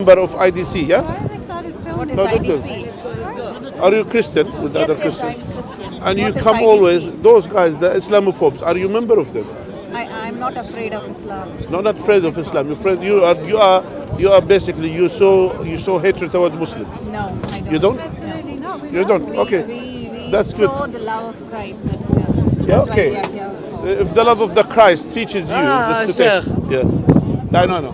Member of IDC, yeah? What is No, IDC? Are you Christian with the Yes, other yes, Christians? I'm Christian. And you What is come IDC? always, those guys, the Islamophobes, are you a member of them? I'm not afraid of Islam. No, not afraid of Islam. You're afraid, you are basically you so hatred toward Muslims. No, I don't. You don't? Absolutely not. You don't? Okay. We That's good. saw the love of Christ. That's Yeah, why okay. we are here for. If the love of the Christ teaches you just to take, Sheikh. yeah. No.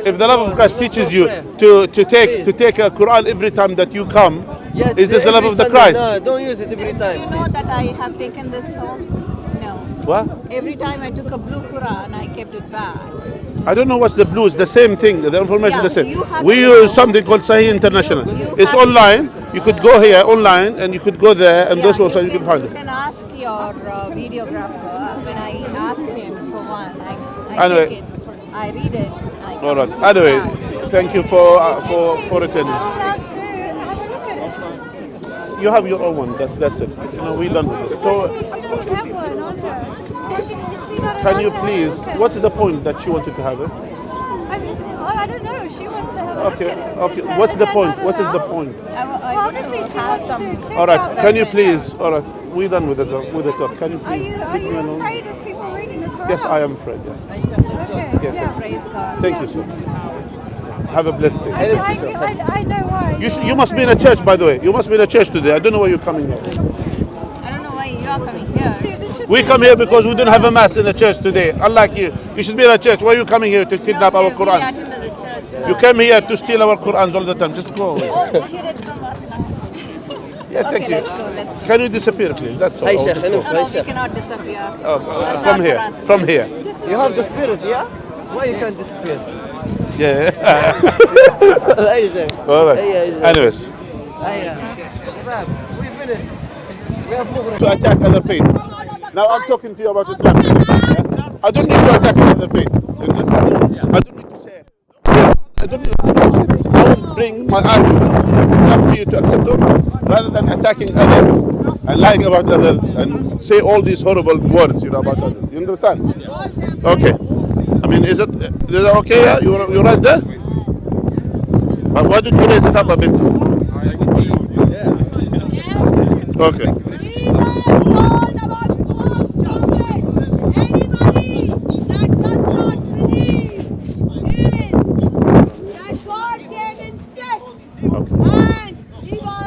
If the love of Christ teaches you to take a Quran every time that you come, is this the love of the Christ? No, don't use it every Do time. you know that I have taken this home? No. What? Every time I took a blue Quran, I kept it back. I don't know what's the blues. The same thing. The information Yeah, the same. you have We to use know. something called Sahih International. You It's have to- online. You could go here online and you could go there and those websites you can find You it. can ask your videographer. When I ask him for one, I Anyway. take it, I read it. I All right. put it Anyway, back. thank you for attending. I'm allowed to have a look at it. You have your own one. That's it. You know, we done with it. So She doesn't have one on her. Is she not can you allowed to have a please? look at What's the point that she wanted to have it? I don't know. She wants to have a Okay. look at it. Okay. Is What's the that point? not What is the allowed? point? Well, obviously she have wants some. to check All right. out Can you that. please? All right. We done with it. With it. Can you Are please you leave me alone? afraid of people reading the Quran? Yes, I am afraid. Yeah. Okay. Yeah. Yeah. Praise God. Thank you, sir. Have a blessed day. I know why. You must be in a church, by the way. You must be in a church today. I don't know why you're coming here. I don't know why you are coming here. She was interested. We come here because we don't have a mass in the church today. Unlike you. You should be in a church. Why are you coming here to kidnap our We Qurans? attend as a church. You came here to steal our Qurans all the time. Just go away. Yeah, thank Okay, you. let's go. Can you disappear, please? That's all. Hey, I'll Sheikh, just hello, go. No, Hey, we Sheikh. cannot disappear. From not here. for us. From here. You have the spirit, yeah? Why you can't disappear? Yeah. Hey, Sheikh. All right. Hey, hey, Anyways, Hey, Shabab, we finished. We have more. to attack other faiths. Now I'm talking to you about Islam. Yeah? I don't need to attack another faith. You understand? I don't need to say. I don't need to say this. I will bring my arguments up to you to accept them, rather than attacking others and lying about others and say all these horrible words, about others. You understand? Okay. I mean, is it okay? Yeah? You're right there. But why don't you raise it up a bit? Okay.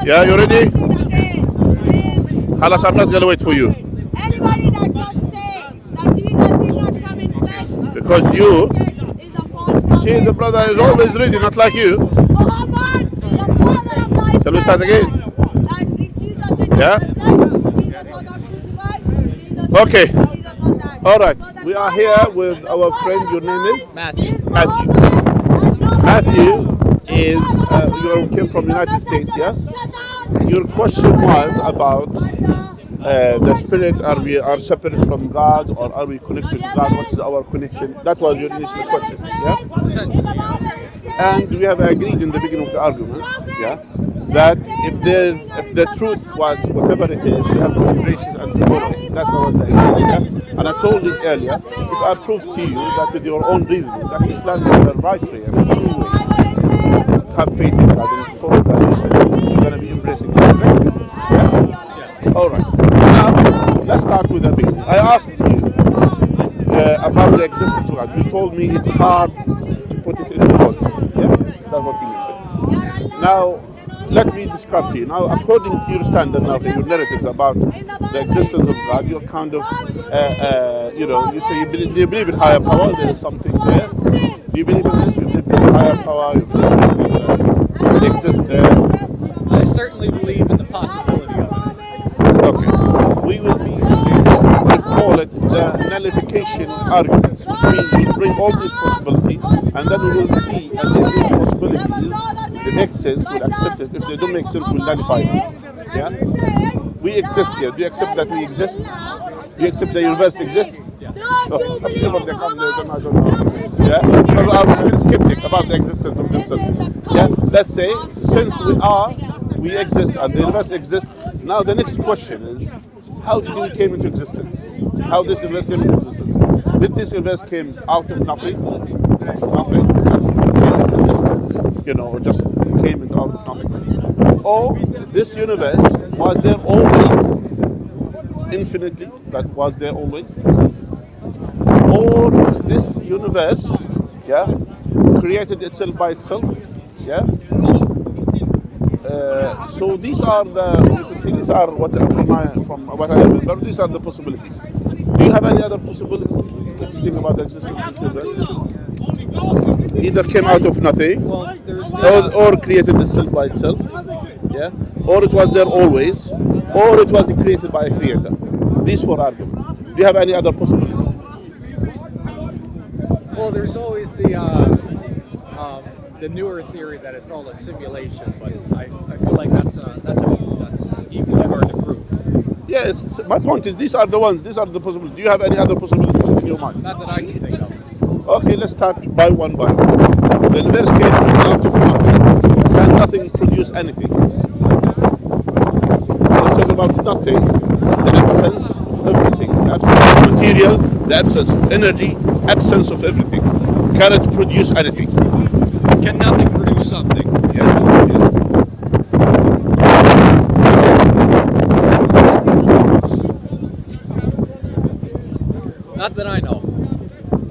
Yeah, you ready? Halas, I'm not going to wait for you. Anybody that does say that Jesus did not come in flesh Because you, is a false prophet. see, the brother is always ready, not like you. Muhammad, the father of life. Shall we start again? That Jesus did not Yeah? come in flesh. Jesus was not crucified. Jesus Okay. Jesus was died. All right. So the We are father- here with the our father friend. of Your name life is? Matthew. Matthew. Muhammad, and nobody Matthew else. is, The father of you life, came from the United States, messenger yeah? of Satan. Your question was about the spirit. Are we separate from God, or are we connected to God? What is our connection? That was your initial question, yeah? And we have agreed in the beginning of the argument, yeah, that if the truth was whatever it is, we have to embrace it and follow it. That's what the agreement, yeah? And I told it earlier, if I prove to you that with your own reasoning that Islam is the right way and the true way, have faith in God and follow God, you said you're going to be embracing God. Yeah? All right. Now, let's start with the beginning. I asked you about the existence of God. You told me it's hard to put it into words. Yeah? That's what you said. Now, let me describe to you. Now, according to your standard, now, your narratives about the existence of God, you're kind of, you say do you believe in higher power? There is something there. Do you believe in this? You believe in higher power? You believe it exists there? I certainly believe in the possibility of it. Okay. We will be we call it the nullification arguments, which means we bring all these possibilities and then we will see, and if these possibilities they make sense, we'll accept it. If they don't make sense, we'll nullify them. Yeah? We exist here. Do you accept that we exist? Do you accept the universe exists? Oh, some of them come there, then I don't know. Yeah? So I'm a bit skeptic about the existence of themselves. Yeah? Let's say, since we exist and the universe exists, now the next question is, how did we came into existence? How this universe came into existence? Did this universe came out of nothing? Nothing. just came into out of nothing. Or this universe was there always, infinitely, that was there always. Or this universe, created itself by itself, So these are these are from what I have observed, these are the possibilities. Do you have any other possibility if you think about the existence of this universe? Either came out of nothing, Well, there's or created itself by itself, or it was there always, or it was created by a creator. These four arguments. Do you have any other possibility? well, there's always the newer theory that it's all a simulation, but I feel like that's equally hard to prove. Yeah, my point is these are the ones. These are the possibilities. Do you have any other possibilities in your mind? Not that I can think of. Okay, let's start by one by one. The universe came out of nothing. Can nothing produce anything? Let's talk about nothing. The absence of everything. The absence of material, the absence of energy, absence of everything. Can it produce anything? Can nothing produce something? Not that I know.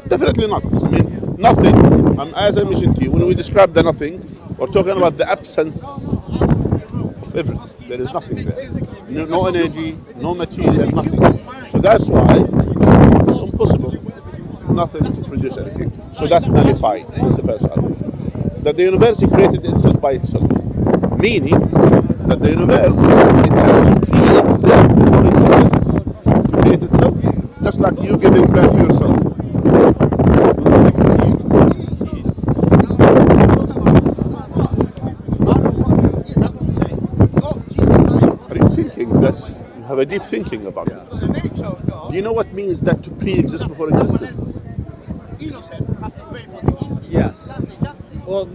Definitely not. I mean, nothing. As I mentioned to you, when we describe the nothing, we're talking about the absence of everything. There is nothing there. No energy, no material, nothing. So that's why it's impossible. Nothing to produce anything. So that's nullified. That's the first argument. That the universe created itself by itself. Meaning that the universe, it has to pre-exist before existence. To create itself, just like you giving birth to yourself. Are you thinking that you have a deep thinking about it? Do you know what means that to pre-exist before existence? Yes. Well,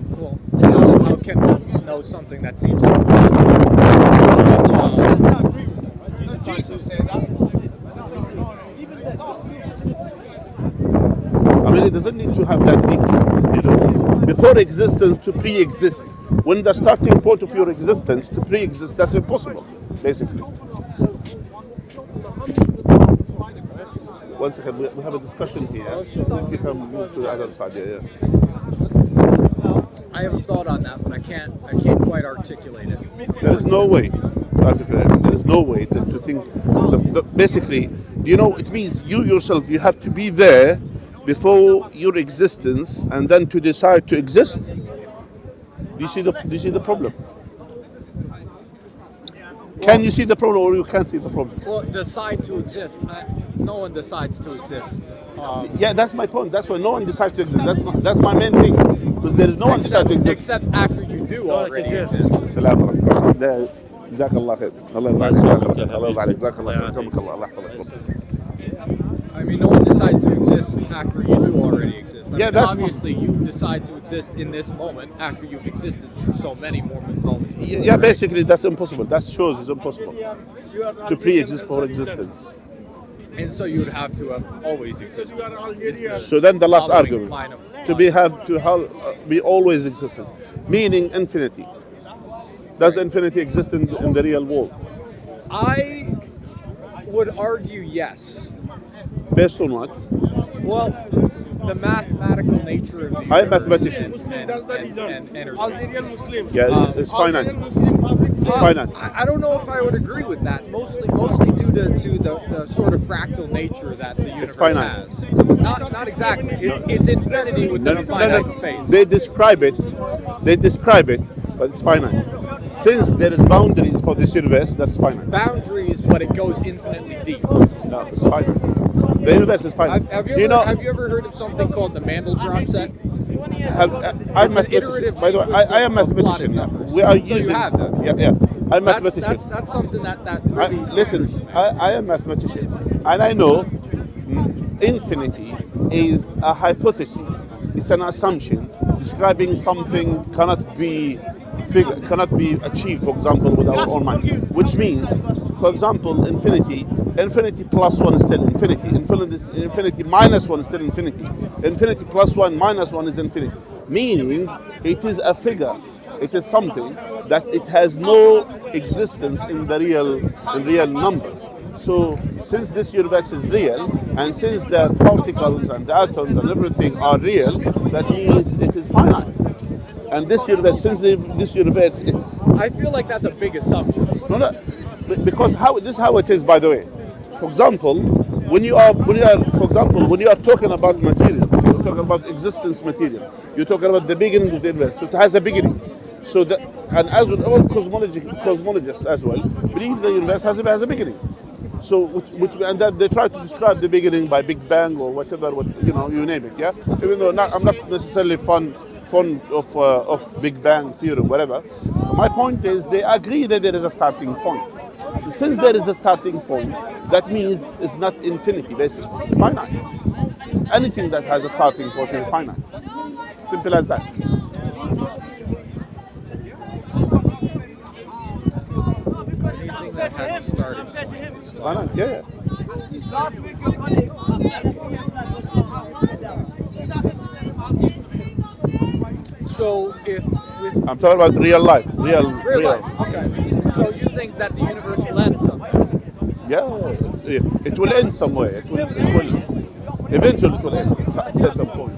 how can one know something that seems so I mean, it doesn't need to have that deep. Before existence to pre-exist. When the starting point of your existence to pre-exist, that's impossible, basically. One second, we have a discussion here. If you can move to the other side, I have a thought on that, but I can't quite articulate it. There is no way to articulate it. There is no way to think. Basically, it means you yourself, you have to be there before your existence and then to decide to exist. Do you see the problem? Can you see the problem or you can't see the problem? Well, decide to exist. No one decides to exist. Yeah, that's my point. That's why no one decides to exist. That's my main thing. Because there is no one decides to exist. Except after you do already exist. السلام عليكم. جزاك الله خير. الله يرضى عليك. الله يرضى عليك. جزاك الله خير. يحفظك الله. الله يحفظك. I mean, no one decides to exist after you do already exist. I mean, that's obviously you decide to exist in this moment after you've existed for so many more moments. Yeah, basically that's impossible. That shows it's impossible to pre-exist for existence. And so you'd have to have always existed. So then the last Following argument line of to be always existence, meaning infinity. Does infinity exist in the real world? I would argue yes. Based on what? Well, the mathematical nature of the I am universe mathematician. and energy. Yeah, it's finite. It's finite. I don't know if I would agree with that. Mostly due to the sort of fractal nature that the universe finite. has. Not exactly. It's infinity within a finite space. They describe it, but it's finite. Since there is boundaries for this universe, that's finite. Boundaries, but it goes infinitely deep. No, it's finite. The universe is finite. Have you ever heard of something called the Mandelbrot set? I'm mathematician. By the way, I am mathematician. We are using. You have that. Yeah. I'm mathematician. That's something that really listen, I am mathematician, and I know infinity is a hypothesis. It's an assumption describing something cannot be achieved, for example, with our own mind. Which means, for example, infinity plus 1 is still infinity. Infinity minus 1 is still infinity. Infinity plus 1 minus 1 is infinity. meaning it is a figure. It is something that it has no existence in the real numbers. So since this universe is real, and since the particles and the atoms and everything are real, that means it is finite. And this universe, this universe, it's I feel like that's a big assumption. no, because this is how it is. By the way, for example, when you are talking about material, you're talking about existence material. You're talking about the beginning of the universe. So it has a beginning. So and as with all cosmologists as well, believe the universe has a beginning. So and that they try to describe the beginning by Big Bang or whatever, you name it. Yeah. Even though I'm not necessarily fond of Big Bang theory, whatever. My point is they agree that there is a starting point. So since there is a starting point, that means it's not infinity, basically. It's finite. Anything that has a starting point is finite. Simple as that. Anything that has a starting point. It's finite, yeah. So I'm talking about real life. Real. Okay. So you think that the universe will end someday? Yeah, it will end somewhere. It will eventually it will end at a certain point.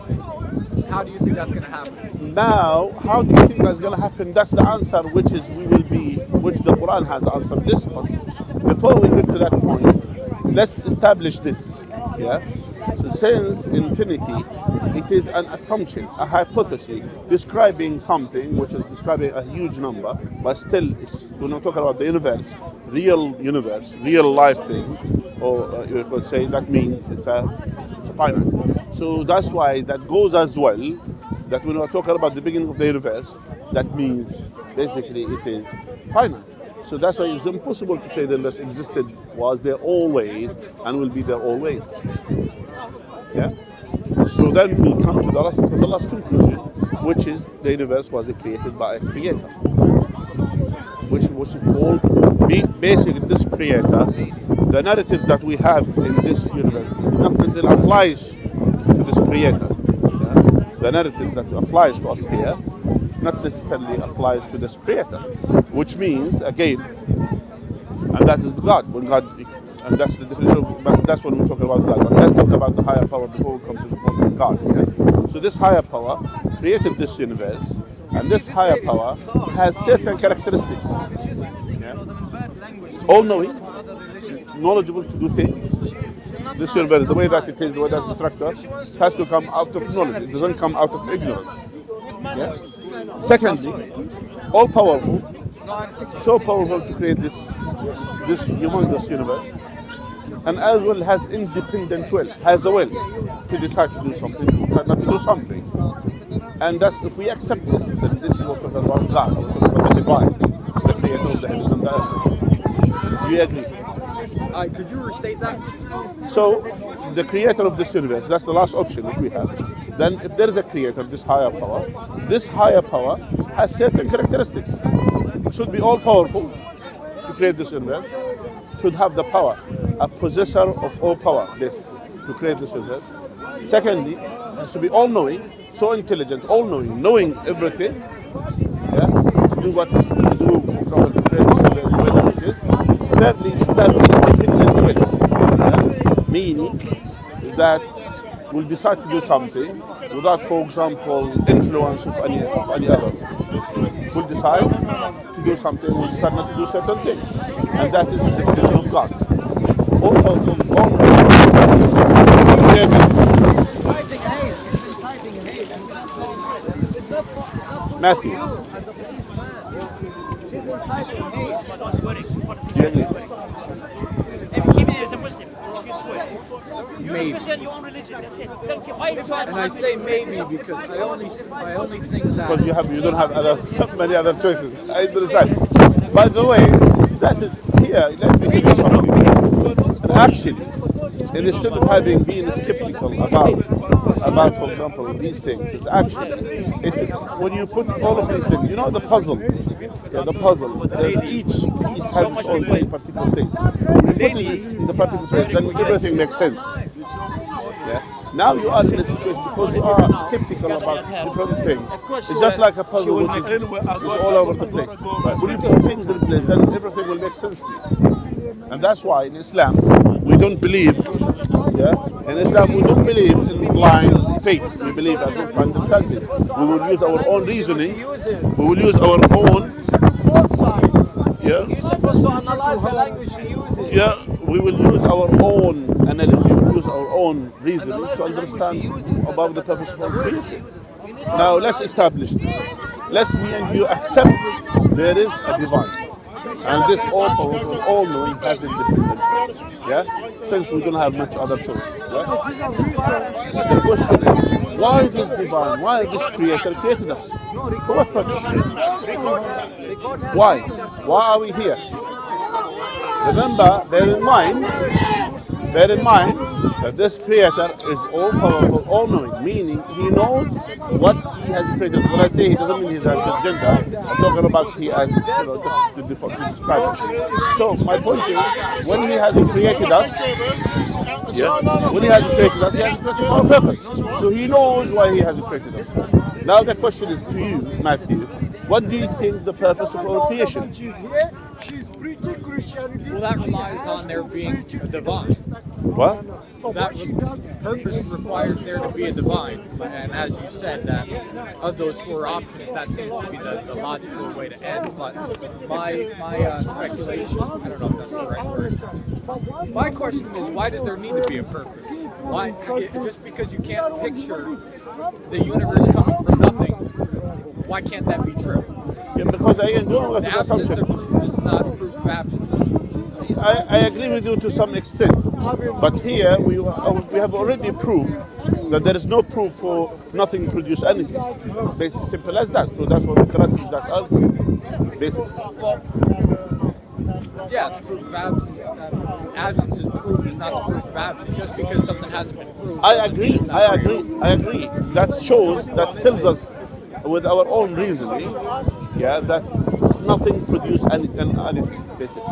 How do you think that's going to happen? Now, how do you think that's going to happen? That's the answer, which the Quran has answered this one. Before we get to that point, let's establish this. Yeah. So since infinity, it is an assumption, a hypothesis describing something which is describing a huge number, but still, we're not talking about the universe, real life thing, or you could say that means it's a finite. So that's why that goes as well, that when we're talking about the beginning of the universe, that means basically it is finite. So that's why it's impossible to say the universe existed, was there always, and will be there always. Yeah. So then we come to the last conclusion, which is the universe was created by a creator, which was called basically this creator. The narratives that we have in this universe not necessarily applies to this creator. Yeah? The narrative that applies to us here, it's not necessarily applies to this creator, which means again, and that is God. When God. And that's the definition that's when we talk about God. But let's talk about the higher power before we come to the point of God. Okay? So this higher power created this universe, and this higher power has certain characteristics. Yeah? All-knowing, knowledgeable to do things. This universe, the way that it is, the way that it's structured, has to come out of knowledge. It doesn't come out of ignorance. Yeah? Secondly, all-powerful, so powerful to create this humongous universe. And as well has independent will, has the will to decide to do something, not to do something. And that's, if we accept this, then this is what we're talking about God, we're talking about the divine, the creator of the heavens and the earth. Do you agree? Could you restate that? So, the creator of this universe, that's the last option which we have. Then if there is a creator, this higher power has certain characteristics. Should be all powerful to create this universe, should have the power, a possessor of all power, basically, to create this universe. Secondly, has to be all-knowing, so intelligent, all-knowing, knowing everything, yeah, to do what is to do, to create this universe the way that it is. Thirdly, should have independent will, yeah, meaning that will decide to do something without, for example, influence of any other. Will decide to do something, will decide not to do certain things. And that is the definition of God. Matthew. She's inciting hate. Even as a Muslim, you swear. You Maybe. represent your own religion, that's it. Don't care why you fight. And I say maybe because I only think that. Because you don't have many other choices. I understand. By the way, that is here. Let me give you something. And actually, instead of being skeptical about, for example, these things, it's actually when you put all of these things, the puzzle. Yeah, the puzzle. Each piece has its own particular thing. When you put it in the particular place, then everything makes sense. Yeah. Now you are in a situation because you are skeptical about different things. It's just like a puzzle which is all over the place. But when you put things in place, then everything will make sense to you. And that's why in Islam we don't believe. In Islam we don't believe in blind faith. We believe in understanding. We will use our own reasoning. We will use our own. Both sides. Yeah. You're supposed to analyze the language you use it. Yeah, we will use our own analogy, we will use our own reasoning to understand about the purpose of our creation. Now let's establish this. Let's me and you accept there is a divine. And this all-powerful, all-knowing has independence. Yeah? Since we don't have much other choice. Yeah? The question is, why this divine, why this creator created us? For what purpose? Why? Why are we here? Remember, bear in mind that this creator is all-powerful, all-knowing, meaning he knows what he has created. When I say he doesn't mean he has a gender, I'm talking about he has, just to describe it. So my point is, when he has created us, when he has created us, he has created for a purpose. So he knows why he has created us. Now the question is to you, Matthew, what do you think the purpose of our creation? Well, that relies on there being a divine. What? That purpose requires there to be a divine. And as you said, that of those four options, that seems to be the logical way to end. But my speculation, I don't know if that's the right word. My question is, why does there need to be a purpose? Why? Just because you can't picture the universe coming from nothing, why can't that be true? Yeah, because I am going with The the absence assumption. of proof is not proof of absence. I agree with you to some extent, but here we have already proved that there is no proof for nothing produce anything. Basically, simple as that. So that's what the Quran is that argument. Basically. Yeah, the proof of absence. Absence is proof is not the proof of absence. Just because something hasn't been proved. I agree. That shows, that tells us with our own reasoning, that nothing produces anything, basically.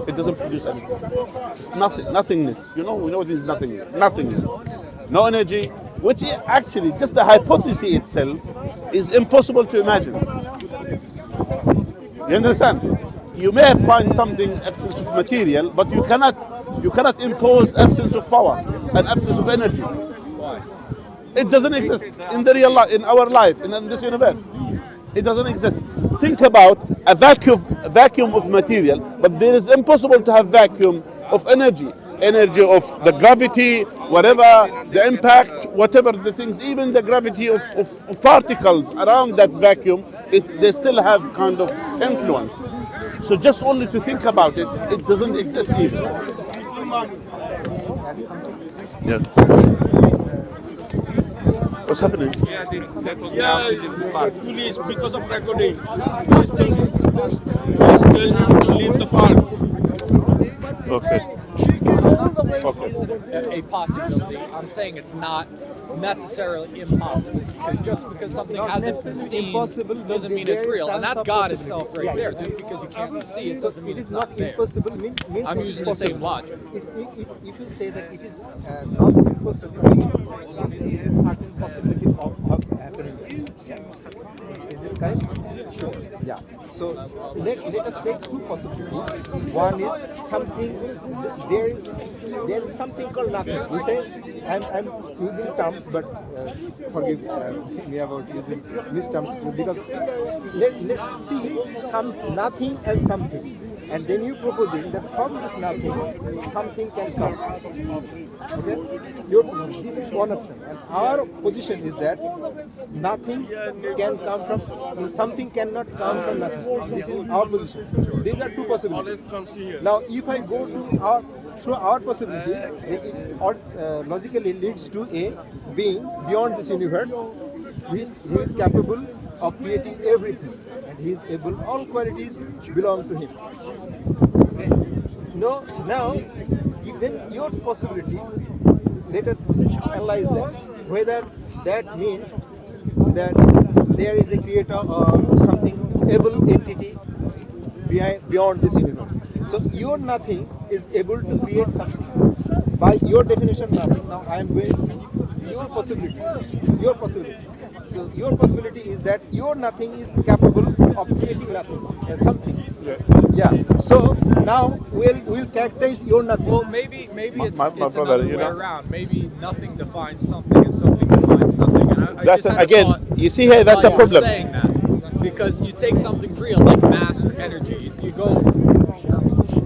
It doesn't produce anything. It's nothing, nothingness. We know what is nothingness. Nothingness. No energy, which actually, just the hypothesis itself is impossible to imagine. You understand? You may find something absence of material, but you cannot impose absence of power and absence of energy. Why? It doesn't exist in the real life, in our life, in this universe. It doesn't exist. Think about a vacuum of material, but there is impossible to have vacuum of energy of the gravity, whatever the impact, whatever the things, even the gravity of particles around that vacuum, they still have kind of influence. So just only to think about it, it doesn't exist even. Yeah. What's happening? Yeah, police because of recording. Just tell him to leave the park. Okay. A possibility. I'm saying it's not necessarily impossible. Because just because something hasn't been seen doesn't mean it's real. And that's God itself right there. Just because you can't see it doesn't mean it's not there. Impossible means I'm using the same logic. If you say that it is not impossible, there is certain possibility of happening. Is it correct? Sure. Yeah. So let us take two possibilities. One is something. There is something called nothing. You say I'm using terms, but forgive me about using misterms, because let's see nothing as something. And then you proposing that from this nothing, something can come. Okay? This is one option. And our position is that nothing can come from, something cannot come from nothing. This is our position. These are two possibilities. Now, if I go to through our possibility, it logically leads to a being beyond this universe. He is capable of creating everything, and he is able. All qualities belong to him. Okay. Now, given your possibility, let us analyze that. Whether that means that there is a creator or something able entity beyond this universe. So your nothing is able to create something. By your definition, nothing. Now I am going your possibilities. Your possibility. So your possibility is that your nothing is capable of creating nothing as something. Yeah. So now we'll characterize your nothing. Well, maybe it's my it's brother, another you way know. around. Maybe nothing defines something and something defines nothing. And I That's just had a again. thought You see here, that's while a you were problem. saying that, because you take something real like mass or energy, you go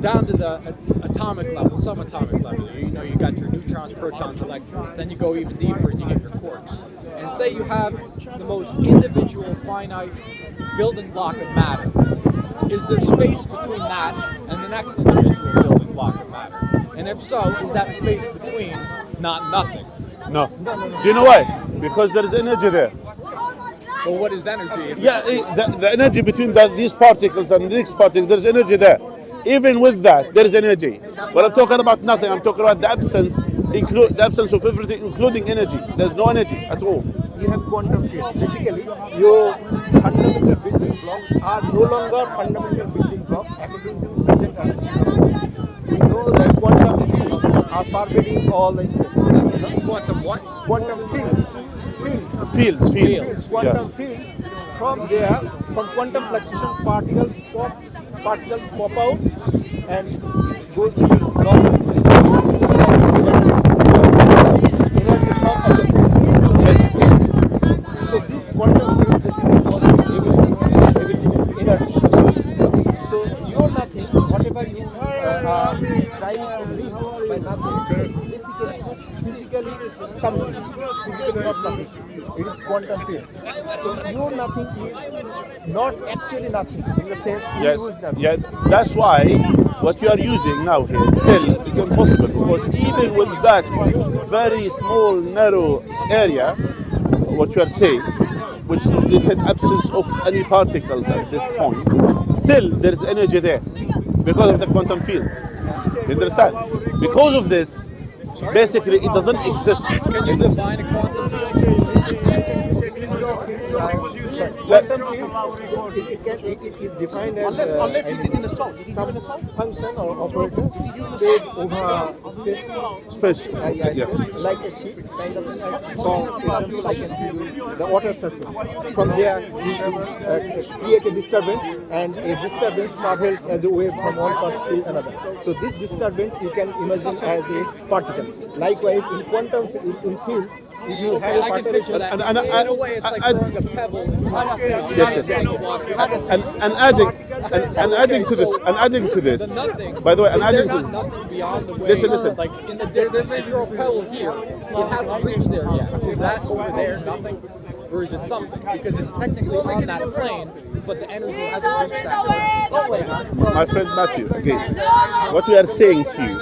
down to the atomic level, subatomic level. You know, you got your neutrons, protons, electrons. Then you go even deeper and you get your quarks. And say you have the most individual finite building block of matter. Is there space between that and the next individual building block of matter? And if so, is that space between not nothing? No. Do you know why? Because there is energy there. Well, what is energy? Yeah, the energy between these particles and these particles, there's energy there. Even with that, there is energy. When I'm talking about nothing, I'm talking about the absence of everything, including energy. There's no energy at all. You have quantum fields. Basically, your fundamental building blocks are no longer fundamental building blocks according to present understanding. We know that quantum fields are pervading all the space. Quantum what? Quantum fields. Fields. Quantum fields. From there, from quantum fluctuation, particles pop out and goes to normal space. Energy from other fields. So this quantum field basically causes everything is energy. So you're nothing, whatever you are trying to bring by nothing, physically something, physically not nothing. It is quantum fields. So your nothing is not actually nothing in the sense you use nothing. Yeah, that's why what you are using now here still is impossible, because even with that very small narrow area, what you are saying, which they said absence of any particles at this point, still there is energy there because of the quantum field. You understand? Because of this, basically it doesn't exist. Can you define a quantum field? It is defined as Unless you did in the salt. Did you do it in the salt? function or operator spread over space. Space. Space, like a sheet, kind of thing. For example, I can give you the water surface. From there, we create a disturbance, and a disturbance travels as a wave from one part to another. So this disturbance you can imagine as a particle. Likewise, in quantum fields, if you have a I can particle, picture that. In a way, it's like throwing a pebble. Yes. And adding to this, The nothing. by the way, and is there adding not to nothing beyond the way? Listen. Like in the distance, if you're a pebble here, it hasn't reached there yet. Is that over there nothing? Or is it something? Because it's technically on that plane, but the energy hasn't reached that. my friend Matthew, again, what we are saying to you,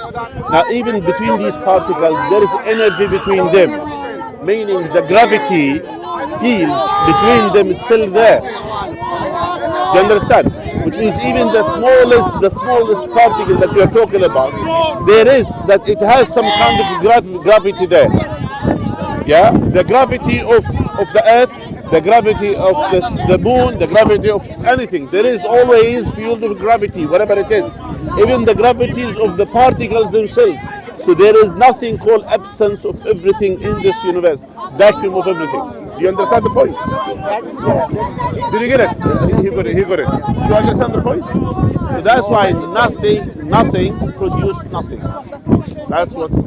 now even between these particles, there is energy between them, meaning the gravity field between them is still there. You understand? Which means even the smallest particle that we are talking about, it has some kind of gravity there. Yeah, the gravity of the earth, the gravity of the moon, the gravity of anything. There is always field of gravity, whatever it is. Even the gravities of the particles themselves. So there is nothing called absence of everything in this universe, vacuum of everything. Do you understand the point? Did you get it? He got it. Do you understand the point? So that's why nothing produced nothing. That's what it is.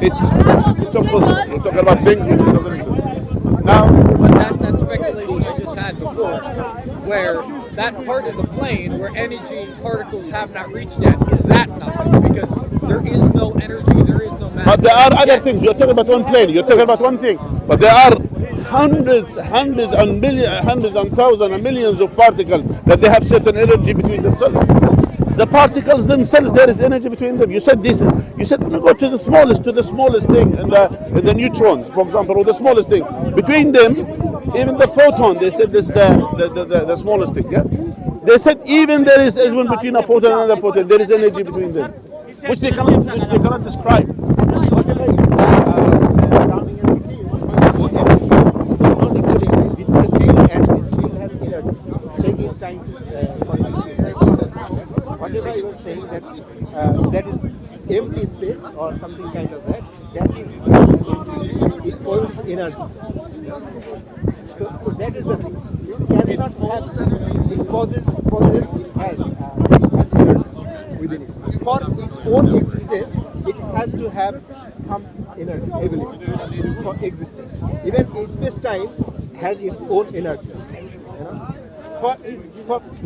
It's impossible. You're talking about things which doesn't exist. Now, But that speculation I just had before, where that part of the plane where energy particles have not reached yet, is that nothing? Because there is no energy, there is no mass. but there are other things. You're talking about one plane. You're talking about one thing. But there are hundreds and thousands and millions of particles that they have certain energy between themselves. The particles themselves, there is energy between them. You said go to the smallest thing, and the neutrons, for example, or the smallest thing. Between them, even the photon, they said this the smallest thing. Yeah, they said even there is, as when between a photon and another photon, there is energy between them, which they cannot describe. whatever you are terming as a field, not including this is a field, and this field has energy. Sheikh is trying to convince you that whatever you are saying that that is empty space or something kind of that, that is it possesses energy. So that is the thing. You cannot have it possesses it has energy within it. For its own existence, it has to have some energy ability for existence. Even space-time has its own energy. You know?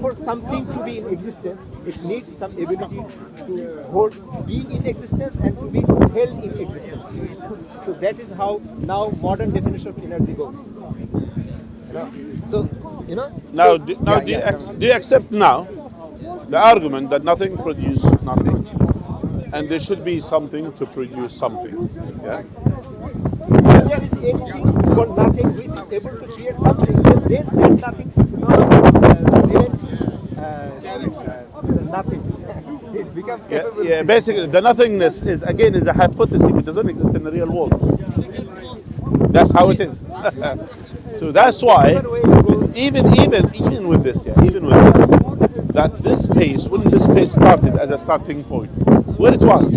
For something to be in existence, it needs some ability to be in existence and to be held in existence. So that is how now modern definition of energy goes. You know? So, you know. Now, so, do you accept now the argument that nothing produces nothing, and there should be something to produce something? Yeah. If there is anything called nothing which is able to create something, then that nothing remains nothing. It becomes capable. Yeah, basically, the nothingness is a hypothesis. It doesn't exist in the real world. That's how it is. So that's why, even with this, that this space, when this space started as a starting point, where it was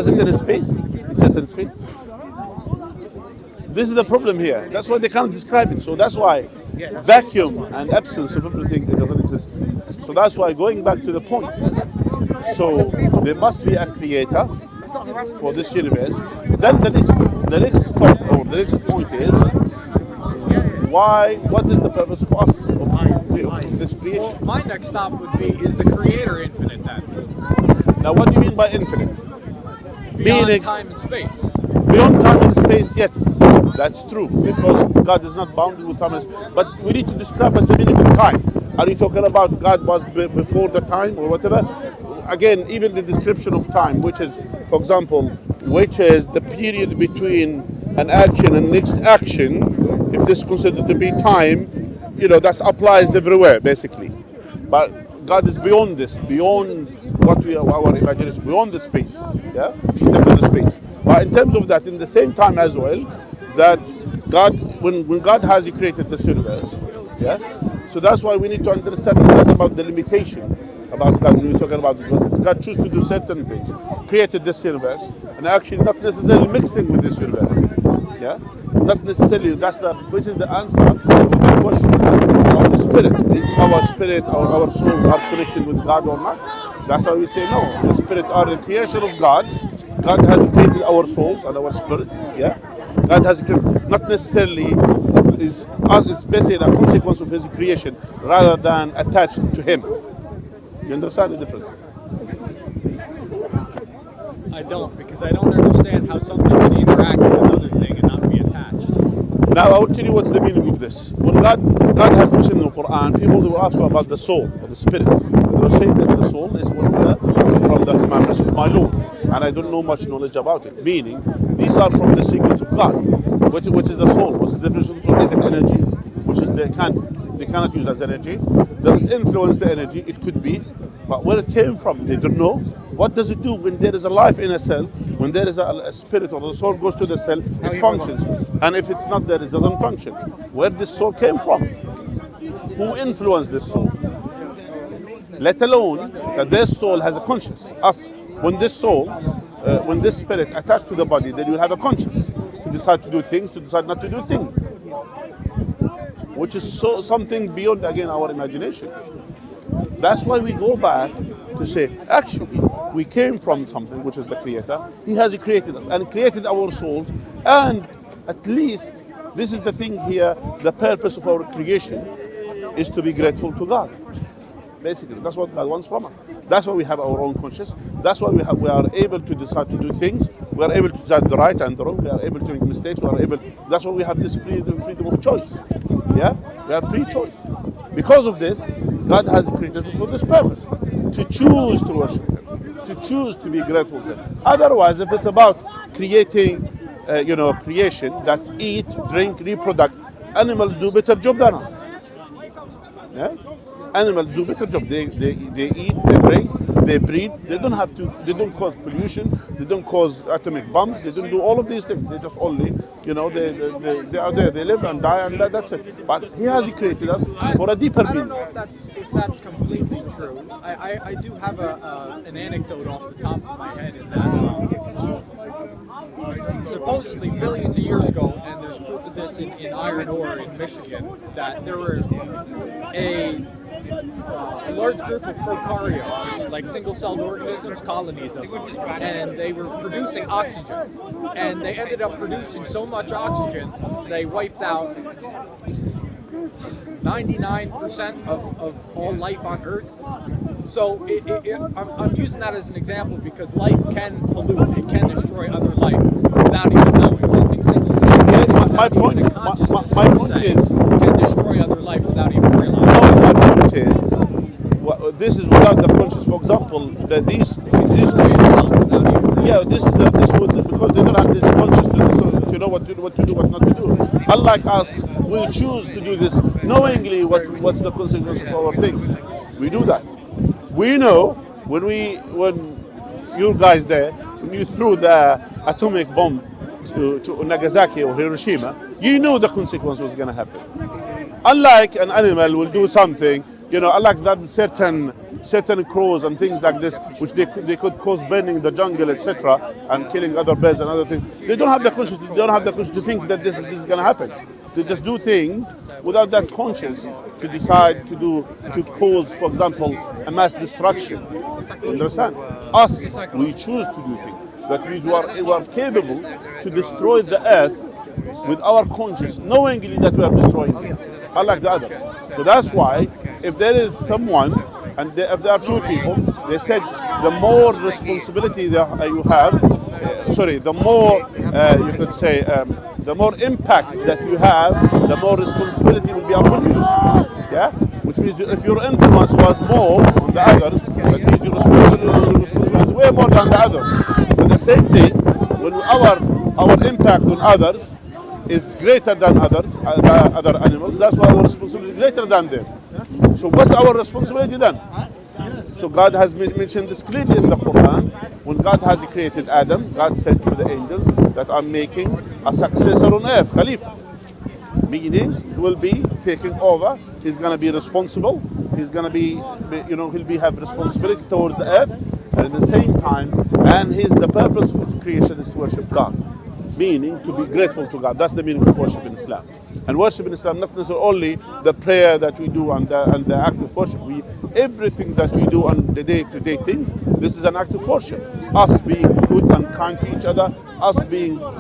it in a space? Is it in space? This is the problem here. That's why they can't describe it. So that's why vacuum and absence of everything, it doesn't exist. So that's why, going back to the point, so there must be a creator for this universe. Then the next stop, or the next point is, what is the purpose of us, of this creation? Well, my next stop would be, is the creator infinite then? Now, what do you mean by infinite? Beyond time and space. Beyond time and space, yes, that's true, because God is not bounded with time and space. But we need to describe as the meaning of time. Are you talking about God was before the time or whatever? Again, even the description of time, which is, for example, which is the period between an action and next action, if this is considered to be time, that applies everywhere, basically. But God is beyond this, beyond what our imagination, beyond the space, yeah, in terms of the space. But in terms of that, in the same time as well, that God, when God has created this universe, yeah, so that's why we need to understand about the limitation about God. When we're talking about God choose to do certain things, created this universe, and actually not necessarily mixing with this universe, yeah, not necessarily. Which is the answer to the question. Our spirit, is our spirit or our souls are connected with God or not? That's how we say no. The spirit are the creation of God. God has created our souls and our spirits. Yeah, God has created, not necessarily is basically a consequence of His creation rather than attached to Him. You understand the difference? I don't, because I don't understand how something can interact with another thing and not be attached. Now I will tell you what's the meaning of this. When God has mentioned in the Quran, people will ask about the soul or the spirit. They will say that the soul is one of from the commandments of my Lord, and I don't know much knowledge about it. Meaning, these are from the secrets of God. Which is the soul? What's the difference between is it energy, which is they cannot use as energy? Does it influence the energy? It could be, but where it came from, they don't know. What does it do when there is a life in a cell? When there is a spirit or the soul goes to the cell, it functions. And if it's not there, it doesn't function. Where this soul came from? Who influenced this soul? Let alone that this soul has a conscience. Us. When this soul, when this spirit attached to the body, then you have a conscience to decide to do things, to decide not to do things, which is something beyond, again, our imagination. That's why we go back to say, actually, we came from something, which is the Creator. He has created us and created our souls, and at least this is the thing here, the purpose of our creation is to be grateful to God. Basically, that's what God wants from us. That's why we have our own conscience. That's why we are able to decide to do things. We are able to decide the right and the wrong. We are able to make mistakes. That's why we have this freedom of choice. Yeah, we have free choice. Because of this, God has created us for this purpose: to choose to worship Him, to choose to be grateful to Him. Otherwise, if it's about creating, creation that eat, drink, reproduce, animals do better job than us. Yeah. animals do a better job. They eat, they breathe, they breed. They don't have to. They don't cause pollution. They don't cause atomic bombs. They don't do all of these things. They just only, they are there. They live and die, and that's it. But He has created us for a deeper I don't being. know if that's completely true. I do have an anecdote off the top of my head in that supposedly billions of years ago, and there's proof of this in iron ore in Michigan, that there was a large group of prokaryotes, like single-celled organisms, colonies of them, and they were producing oxygen. And they ended up producing so much oxygen, they wiped out 99% of all life on Earth. So I'm using that as an example because life can pollute, it can destroy other life without even knowing. Something single-celled. My point is, can destroy other life without even realizing. no, my point is, this is without the conscious. For example, that these yeah, this would, because they don't have this consciousness to know what to do, what not to do. Unlike us, we choose to do this knowingly. What's the consequence of our things? We do that. We know when you guys there, when you threw the atomic bomb to Nagasaki or Hiroshima, you know the consequence was going to happen. Unlike an animal will do something, unlike that certain crows and things like this, which they could cause burning the jungle, etc., and killing other birds and other things. They don't have the conscience. They don't have the conscience to think that this is going to happen. They just do things without that conscience to decide to cause, for example, a mass destruction. You understand? Us, we choose to do things. That means we are capable to destroy the earth with our conscience, knowingly that we are destroying it, unlike the other. So that's why, if there is someone, and if there are two people, they said the more responsibility you have, the more, you could say, the more impact that you have, the more responsibility will be upon you. Yeah? Which means if your influence was more on the others, that means your responsibility is way more than the others. But the same thing, when our impact on others is greater than others, other animals, that's why our responsibility is greater than them. So what's our responsibility then? So God has mentioned this clearly in the Quran. When God has created Adam, God said to the angels that I'm making a successor on earth, Khalifa. Meaning he will be taking over, he's going to be responsible, he's going to be, he'll have responsibility towards the earth, and at the same time, and the purpose of his creation is to worship God. Meaning to be grateful to God. That's the meaning of worship in Islam. And worship in Islam, not necessarily only the prayer that we do and the act of worship. Everything that we do on the day-to-day things, this is an act of worship. Us being good and kind to each other, us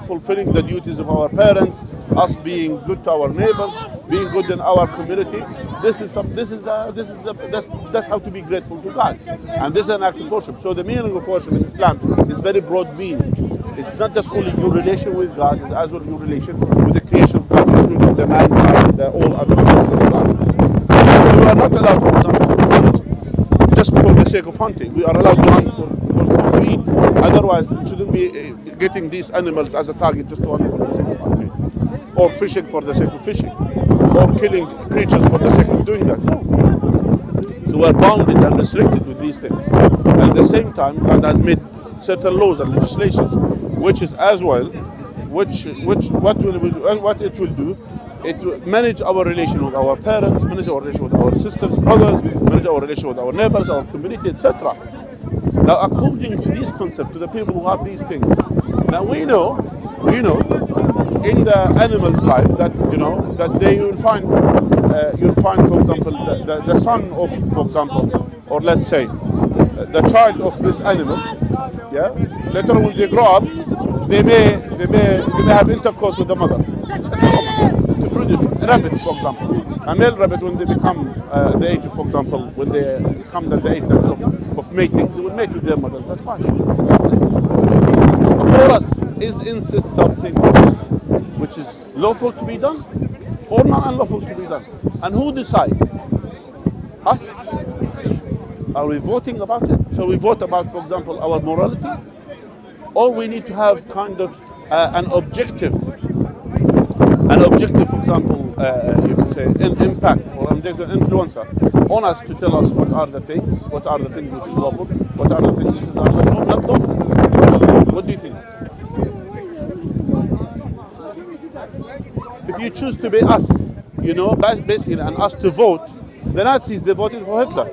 fulfilling the duties of our parents, us being good to our neighbors, being good in our community. That's how to be grateful to God. And this is an act of worship. So the meaning of worship in Islam is very broad meaning. It's not just only your relation with God, it's as well your relation with the creation of God, including the mankind, all other creation of God. So we are not allowed, for example, to hunt just for the sake of hunting. We are allowed to hunt for food to eat. Otherwise, we shouldn't be getting these animals as a target just to hunt for the sake of hunting. Or fishing for the sake of fishing. Or killing creatures for the sake of doing that. No. So we are bounded and restricted with these things. And at the same time, God has made certain laws and legislations, which is as well, what it will do, it will manage our relation with our parents, manage our relation with our sisters, brothers, manage our relation with our neighbors, our community, etc. Now, according to these concepts, to the people who have these things, now we know, in the animal's life that you'll find, for example, the son of, for example, or let's say, the child of this animal. Yeah. Later on, when they grow up, they may have intercourse with the mother. That's normal. To produce rabbits, for example. A male rabbit, when they become the age of, for example, when they come at the age of mating, they will mate with their mother. That's fine. For us, is incest something which is lawful to be done or not unlawful to be done? And who decides? Us? Are we voting about it? So we vote about, for example, our morality? Or we need to have kind of an objective, for example, you could say, impact or influencer on us to tell us what are the things which is lawful, what are the things which are not lawful. What do you think? If you choose to be us, you know, basically, and us to vote, the Nazis, they voted for Hitler.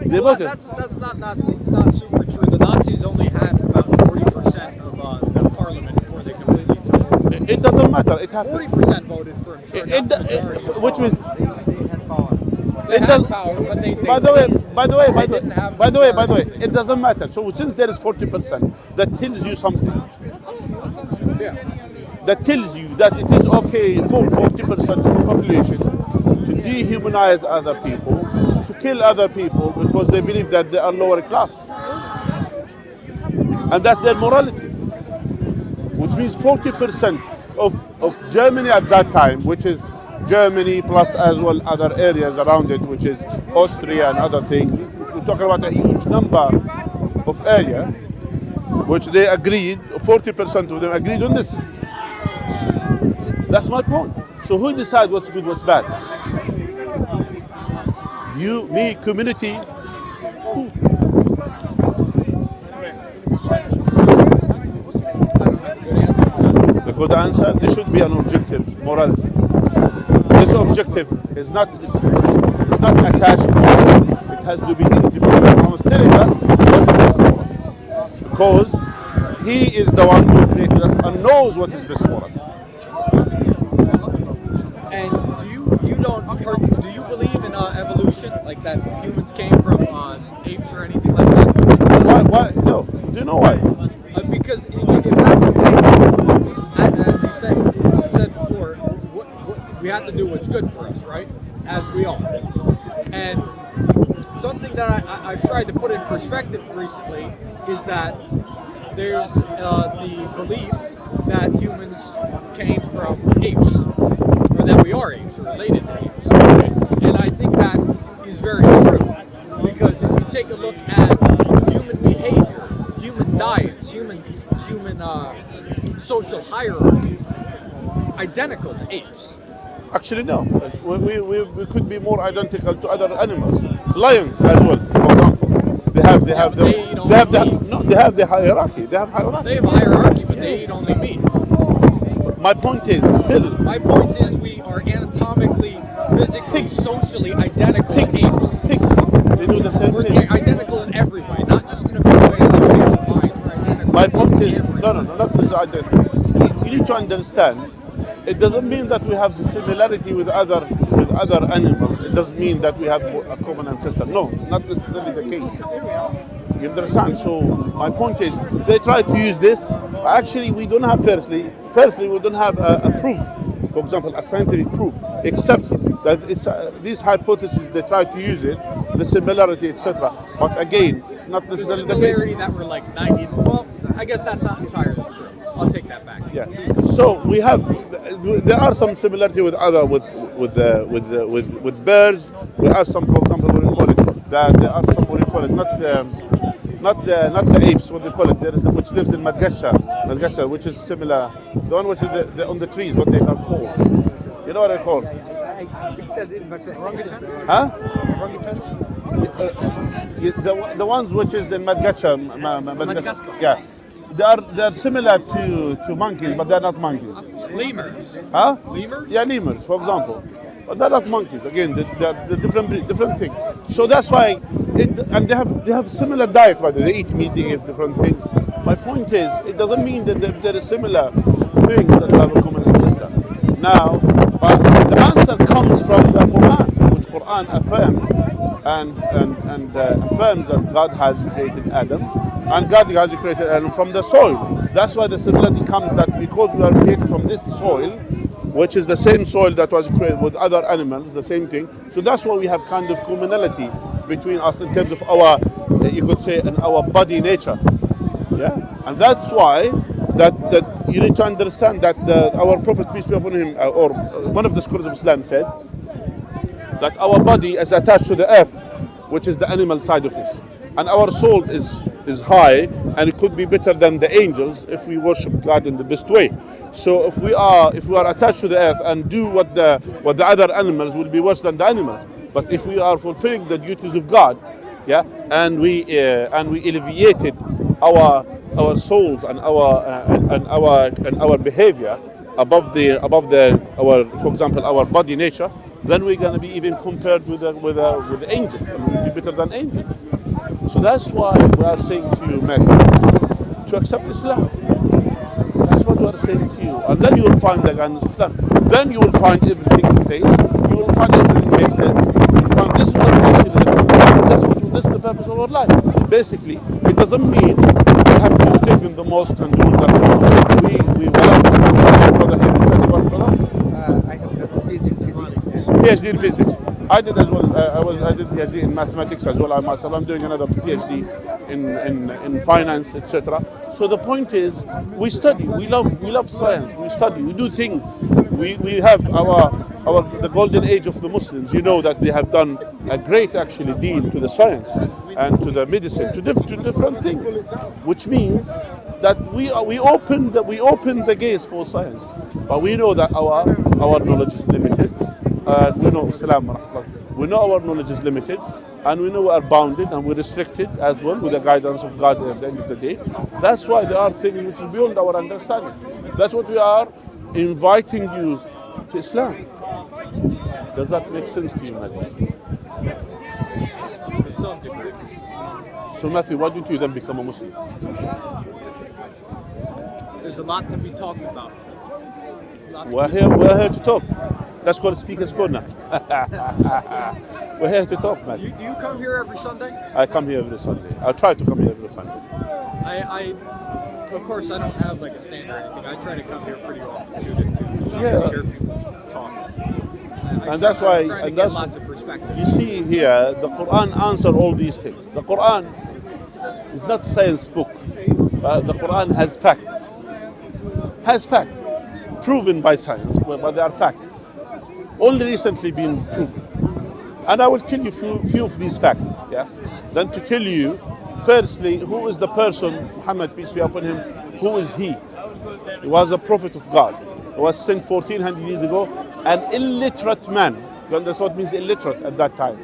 They voted. That's not super true. The Nazis only had about 40% of the parliament before they completely took over. It doesn't matter. It happened. 40% voted for him. Sure, Which means they had power, but they by the way, it doesn't matter. So since there is 40%, that tells you something. Yeah. That tells you that it is okay for 40% of the population to dehumanize other people, to kill other people because they believe that they are lower class. And that's their morality. Which means 40% of Germany at that time, which is Germany plus as well other areas around it, which is Austria and other things. We're talking about a huge number of area, which they agreed, 40% of them agreed on this. That's my point. So who decides what's good, what's bad? You, me, community. Who? The good answer, there should be an objective morality. This objective is not attached to us. It has to be independent. I was telling us what is best for us. Because he is the one who created us and knows what is best for us. And do you believe in evolution, like that humans came from apes or anything like that? Why? No. Do you know why? Because if that's the case, as you said before, we have to do what's good for us, right? As we all. And something that I've tried to put in perspective recently is that there's the belief that humans came from apes, or that we are apes, or related to apes. And I think that is very true, because if you take a look at human behavior, human diets, human social hierarchies, identical to apes. Actually, no. We could be more identical to other animals. Lions as well, for example. They have the hierarchy. They have hierarchy. They have a hierarchy, but they eat only meat. My point is My point is we are anatomically, physically, socially identical to apes. Pigs. They do the same We're thing. identical in every way, not just in a few ways that we combine. We're identical. My point is not this identical. You need to understand. It doesn't mean that we have the similarity with other animals. It doesn't mean that we have a common ancestor. No, not necessarily the case. You understand? So my point is, they try to use this. Actually, we don't have. Firstly, we don't have a proof. For example, a scientific proof, except that these hypotheses they try to use it, the similarity, etc. But again, not necessarily the similarity case. that we're like 90. Well, I guess that's not entirely true. I'll take that back. Yeah. So there are some similarity with birds. There are some, for example, what do you call it? There are some, what do you call it? Not the apes. What do you call it? There is which lives in Madagascar, which is similar. The one which is on the trees. What they are called? You know what I call? I pictured it, but Orangutan? Huh? orangutan. The ones which is in Madagascar. Madagascar. Yeah. They are similar to monkeys, but they're not monkeys. Lemurs. Huh? Lemurs? Yeah, lemurs, for example. But they're not monkeys. Again, they're different thing. So that's why, and they have similar diet. By the way, they eat meat, they eat different things. My point is, it doesn't mean that there is similar things that have a common ancestor. Now, but the answer comes from the Quran, which Quran affirms and affirms that God has created Adam. And God has created Adam from the soil. That's why the similarity comes that because we are created from this soil, which is the same soil that was created with other animals, the same thing. So that's why we have kind of commonality between us in terms of our, you could say, in our body nature. Yeah, and that's why that you need to understand that our Prophet, peace be upon him, or one of the scholars of Islam said that our body is attached to the earth, which is the animal side of us, and our soul is is high, and it could be better than the angels if we worship God in the best way. So if we are attached to the earth and do what the other animals, will be worse than the animals. But if we are fulfilling the duties of God, yeah, and we alleviated our souls and our behavior above our, for example, our body nature, then we're going to be even compared with the angels, and we'll be better than angels. So that's why we are saying to you, Matthew, to accept Islam. That's what we are saying to you, and then you will find the guidance of Islam. Then you will find everything in place. You will find everything makes sense. You will find this is what this is the purpose of our life. Basically, it doesn't mean we have to stay in the mosque and do nothing. We brother here. I have a PhD in physics. PhD in physics. I did as well. I did PhD in mathematics as well. I'm doing another PhD in finance, etc. So the point is, we study. We love science. We study. We do things. We have the golden age of the Muslims. You know that they have done a great actually deal to the science and to the medicine, to different things, which means that we open the gates for science. But we know that our knowledge is limited. We know our knowledge is limited, and we know we are bounded and we're restricted as well with the guidance of God at the end of the day. That's why there are things which is beyond our understanding. That's what we are inviting you to Islam. Does that make sense to you, Matthew? To some degree. So Matthew, why don't you then become a Muslim? There's a lot to be talked about. We're here to talk. That's called Speaker's Corner. We're here to talk, man. Do you come here every Sunday? I come here every Sunday. I try to come here every Sunday. Of course, I don't have like a stand or anything. I try to come here pretty often to hear people talk. And that's why, and that's lots of perspective. You see here, the Quran answers all these things. The Quran is not science book. The Quran has facts. Has facts, proven by science, but they are facts. Only recently been proven. And I will tell you few of these facts. Yeah. Then to tell you, firstly, who is the person, Muhammad, peace be upon him, who is he? He was a prophet of God. He was sent 1400 years ago, an illiterate man. You understand what means illiterate at that time?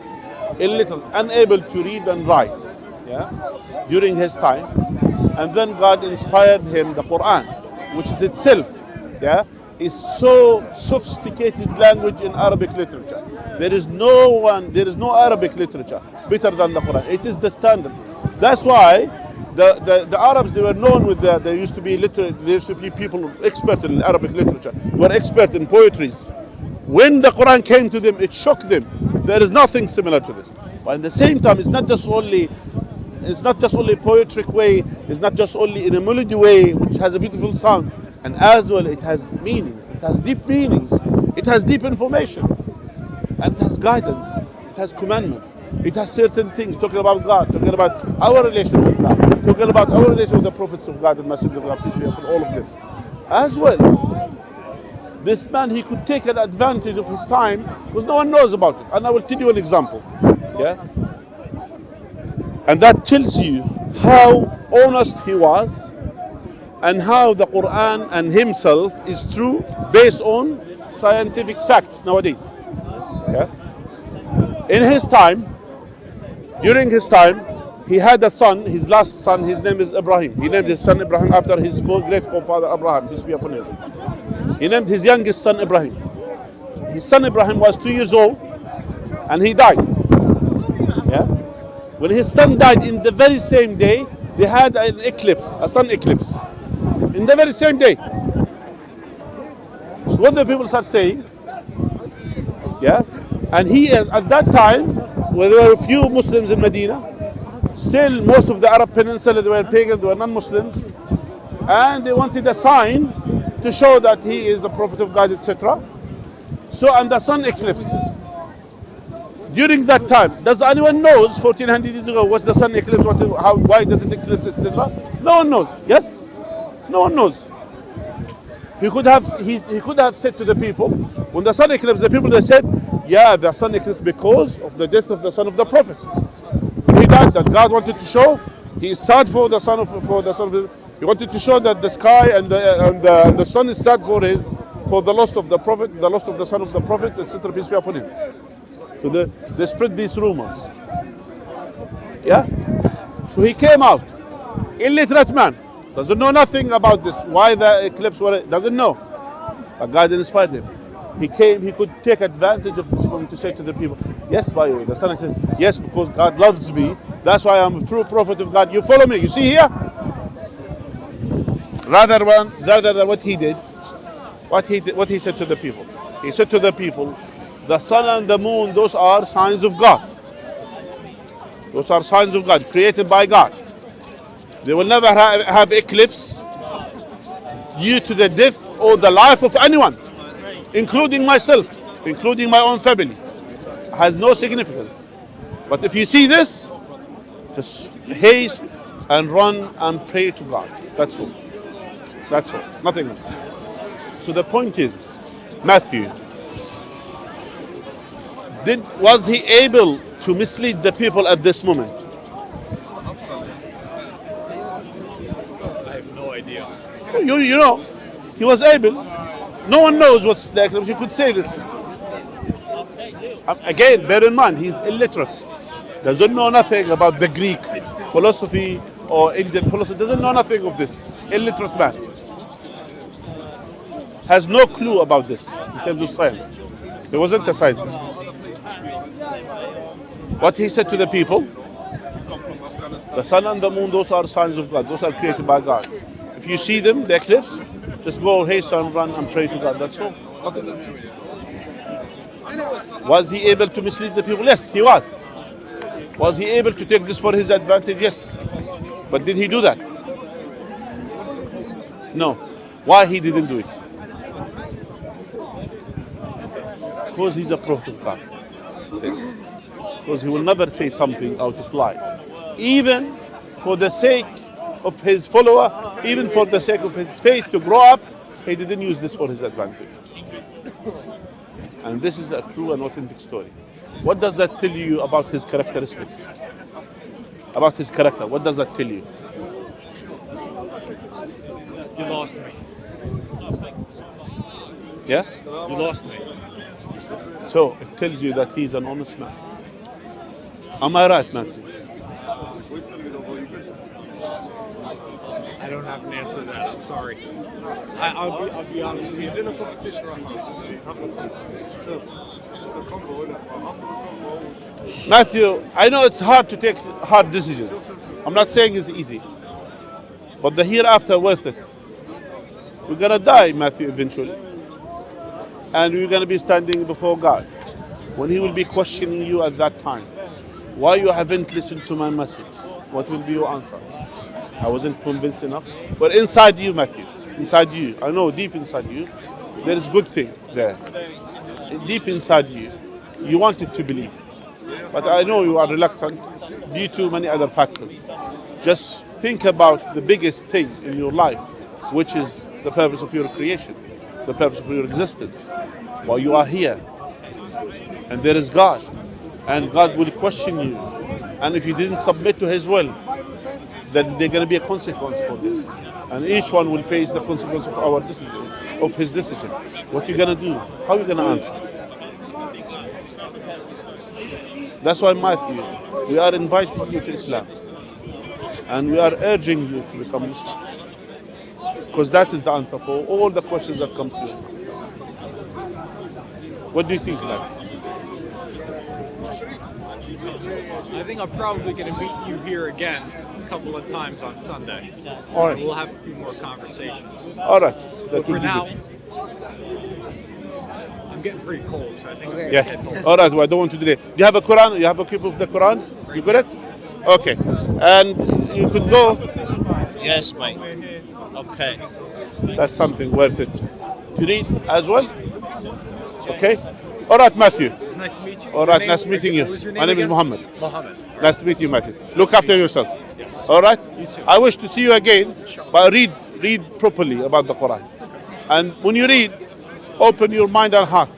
Illiterate, unable to read and write, yeah, during his time. And then God inspired him the Quran, which is itself, yeah, is so sophisticated language in Arabic literature. There is no Arabic literature better than the Quran. It is the standard. That's why the Arabs, they were known with there used to be people expert in Arabic literature, were expert in poetries. When the Quran came to them, it shocked them. There is nothing similar to this. But at the same time, it's not just only poetic way, it's not just only in a melody way, which has a beautiful sound, and as well it has meanings, it has deep meanings, it has deep information, and it has guidance, it has commandments, it has certain things, talking about God, talking about our relation with God, talking about our relation with the prophets of God and Messengers of God, peace be upon all of them. As well, this man, he could take an advantage of his time because no one knows about it. And I will tell you an example. Yeah? And that tells you how honest he was and how the Quran and himself is true based on scientific facts nowadays. Yeah? In his time, during his time, he had a son, his last son, his name is Ibrahim. He named his son Ibrahim after his great forefather Abraham, peace be upon him. He named his youngest son Ibrahim. His son Ibrahim was 2 years old and he died. Yeah? When his son died, in the very same day, they had an eclipse, a sun eclipse. In the very same day. So what the people start saying, yeah? And he, at that time, where there were a few Muslims in Medina, still most of the Arab Peninsula, they were pagans, they were non-Muslims, and they wanted a sign to show that he is a prophet of God, etc. So, and the sun eclipse. During that time, does anyone knows 1400 years ago what's the sun eclipse? Why does it eclipse, etc.? No one knows. Yes, no one knows. He could have said to the people when the sun eclipse, the people they said, yeah, the sun eclipse because of the death of the son of the prophet. When he died, that God wanted to show He is sad for the son of. He wanted to show that the sky and the sun is sad for the loss of the prophet, the loss of the son of the prophet, etc. Peace be upon him. So they spread these rumors. Yeah. So he came out, illiterate man, doesn't know nothing about this. Why the eclipse? Doesn't know. But God inspired him. He came. He could take advantage of this moment to say to the people, "Yes, by the way, the son. Yes, because God loves me. That's why I'm a true prophet of God. You follow me. You see here." Rather than what he did, what he said to the people. He said to the people, "The sun and the moon, those are signs of God. Those are signs of God, created by God. They will never have eclipse due to the death or the life of anyone, including myself, including my own family. It has no significance. But if you see this, just haste and run and pray to God. That's all. That's all. Nothing else." So the point is, Matthew, was he able to mislead the people at this moment? I have no idea. You know, he was able. No one knows what's the eclipse. You could say this. Again, bear in mind, he's illiterate. Doesn't know nothing about the Greek philosophy or Indian philosophy. Doesn't know nothing of this. Illiterate man. Has no clue about this in terms of science. He wasn't a scientist. What he said to the people, the sun and the moon, those are signs of God. Those are created by God. If you see them, the eclipse, just go haste and run and pray to God. That's all. Nothing else. Was he able to mislead the people? Yes, he was. Was he able to take this for his advantage? Yes. But did he do that? No. Why he didn't do it? Because he's a prophet of God. Yes. Because he will never say something out of lie. Even for the sake of his follower, even for the sake of his faith to grow up, he didn't use this for his advantage. And this is a true and authentic story. What does that tell you about his characteristic? About his character, what does that tell you? You lost me. Yeah? You lost me. So it tells you that he's an honest man. Am I right, Matthew? I don't have an answer to that. I'm sorry. I'll be honest. He's in a competition right now. Matthew, I know it's hard to take hard decisions. I'm not saying it's easy. But the hereafter worth it. We're going to die, Matthew, eventually. And we're going to be standing before God. When he will be questioning you at that time. Why you haven't listened to my message? What will be your answer? I wasn't convinced enough. But inside you, Matthew, inside you, I know deep inside you, there is good thing there. Deep inside you, you wanted to believe. But I know you are reluctant due to many other factors. Just think about the biggest thing in your life, which is the purpose of your creation, the purpose of your existence. Why you are here. And there is God. And God will question you. And if you didn't submit to his will, then there's going to be a consequence for this. And each one will face the consequence of our decision, of his decision. What you going to do? How are you going to answer? That's why, Matthew, we are inviting you to Islam. And we are urging you to become Muslim. Because that is the answer for all the questions that come to you. What do you think, lad? I think I'm probably going to meet you here again a couple of times on Sunday. All right. We'll have a few more conversations. All right. But for now, I'm getting pretty cold, so I think I'm going to head home. All right. Well, I don't want to delay. Do you have a Quran? You have a copy of the Quran? You got it? Okay. And you could go. Yes, mate. Okay. That's something worth it to read as well. Okay. All right, Matthew. Nice to meet you. All right, nice meeting you. What was your name My name is again? Mohammed. Mohammed. Nice to meet you, Matthew. Look after yourself. Yes. All right? You too. I wish to see you again, but read properly about the Quran. And when you read, open your mind and heart.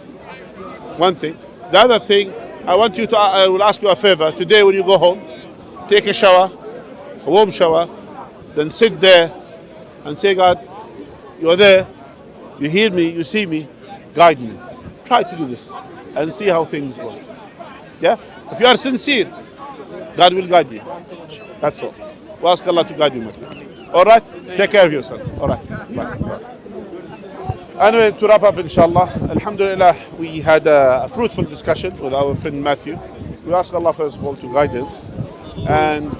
One thing. The other thing, I will ask you a favor. Today when you go home, take a shower a warm shower, then sit there and say, God, you are there, you hear me, you see me, guide me. Try to do this and see how things go. Yeah? If you are sincere, God will guide you. That's all. We ask Allah to guide you, my friend. All right? Take care of yourself. All right. Bye. Anyway, to wrap up, inshallah, alhamdulillah, we had a fruitful discussion with our friend Matthew. We ask Allah, first of all, to guide him. And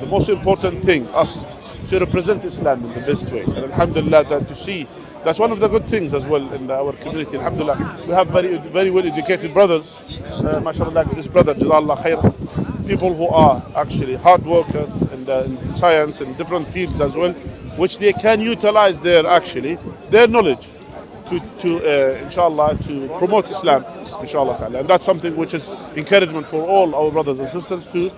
the most important thing, us, to represent Islam in the best way. And alhamdulillah, that to see, that's one of the good things as well in our community. Alhamdulillah, we have very well educated brothers, mashallah, like this brother, Jazakallah khair. People who are actually hard workers in science and different fields as well, which they can utilize their knowledge to inshallah, to promote Islam, inshallah ta'ala. And that's something which is encouragement for all our brothers and sisters to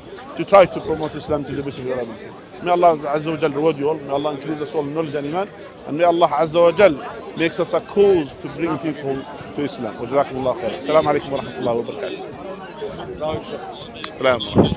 try to promote Islam to the best of your ability. May Allah Azza wa Jal reward you all. May Allah increase us all in knowledge and iman. And may Allah Azza wa Jal makes us a cause to bring people to Islam. Wa jazakumullah khair. Assalamu alaikum wa rahmatullahi wa barakatuh.